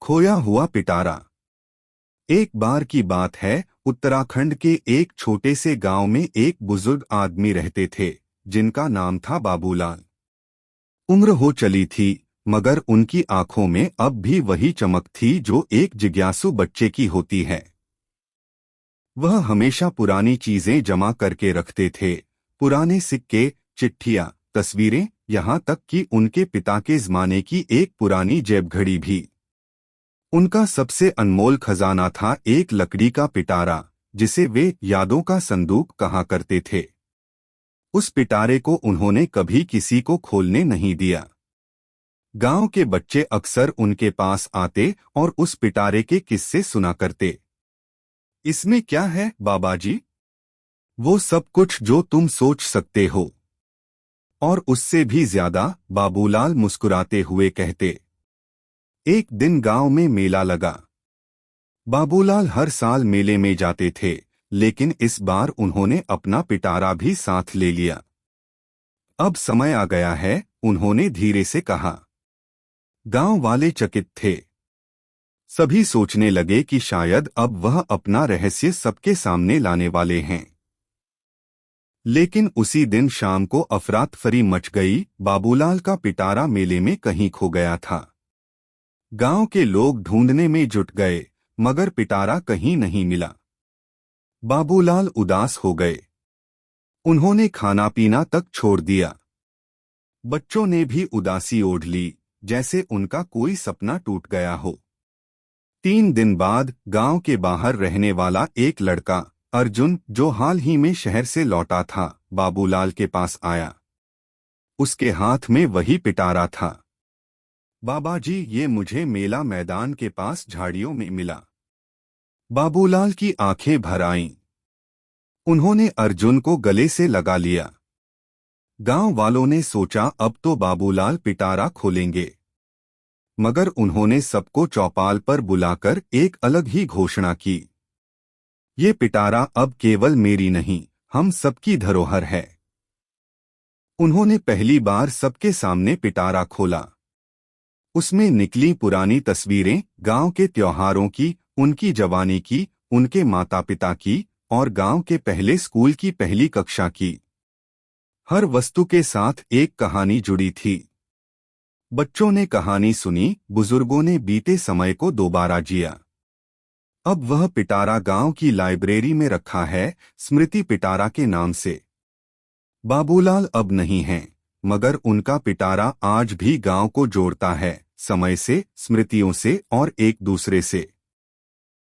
खोया हुआ पिटारा। एक बार की बात है, उत्तराखंड के एक छोटे से गांव में एक बुजुर्ग आदमी रहते थे जिनका नाम था बाबूलाल। उम्र हो चली थी, मगर उनकी आंखों में अब भी वही चमक थी जो एक जिज्ञासु बच्चे की होती है। वह हमेशा पुरानी चीजें जमा करके रखते थे, पुराने सिक्के, चिट्ठियां, तस्वीरें, यहाँ तक कि उनके पिता के जमाने की एक पुरानी जेब घड़ी भी। उनका सबसे अनमोल खजाना था एक लकड़ी का पिटारा, जिसे वे यादों का संदूक कहा करते थे। उस पिटारे को उन्होंने कभी किसी को खोलने नहीं दिया। गांव के बच्चे अक्सर उनके पास आते और उस पिटारे के किस्से सुना करते। इसमें क्या है बाबाजी? वो सब कुछ जो तुम सोच सकते हो, और उससे भी ज्यादा, बाबूलाल मुस्कुराते हुए कहते। एक दिन गांव में मेला लगा। बाबूलाल हर साल मेले में जाते थे, लेकिन इस बार उन्होंने अपना पिटारा भी साथ ले लिया। अब समय आ गया है, उन्होंने धीरे से कहा। गांव वाले चकित थे। सभी सोचने लगे कि शायद अब वह अपना रहस्य सबके सामने लाने वाले हैं। लेकिन उसी दिन शाम को अफरातफरी मच गई। बाबूलाल का पिटारा मेले में कहीं खो गया था। गांव के लोग ढूंढने में जुट गए, मगर पिटारा कहीं नहीं मिला। बाबूलाल उदास हो गए। उन्होंने खाना पीना तक छोड़ दिया। बच्चों ने भी उदासी ओढ़ ली, जैसे उनका कोई सपना टूट गया हो। 3 दिन बाद गांव के बाहर रहने वाला एक लड़का, अर्जुन, जो हाल ही में शहर से लौटा था, बाबूलाल के पास आया। उसके हाथ में वही पिटारा था। बाबाजी, ये मुझे मेला मैदान के पास झाड़ियों में मिला। बाबूलाल की आंखें भर आईं। उन्होंने अर्जुन को गले से लगा लिया। गांव वालों ने सोचा अब तो बाबूलाल पिटारा खोलेंगे, मगर उन्होंने सबको चौपाल पर बुलाकर एक अलग ही घोषणा की। ये पिटारा अब केवल मेरी नहीं, हम सबकी धरोहर है। उन्होंने पहली बार सबके सामने पिटारा खोला। उसमें निकली पुरानी तस्वीरें, गांव के त्योहारों की, उनकी जवानी की, उनके माता पिता की, और गांव के पहले स्कूल की पहली कक्षा की। हर वस्तु के साथ एक कहानी जुड़ी थी। बच्चों ने कहानी सुनी, बुजुर्गों ने बीते समय को दोबारा जिया। अब वह पिटारा गांव की लाइब्रेरी में रखा है, स्मृति पिटारा के नाम से। बाबूलाल अब नहीं हैं, मगर उनका पिटारा आज भी गांव को जोड़ता है, समय से, स्मृतियों से और एक दूसरे से।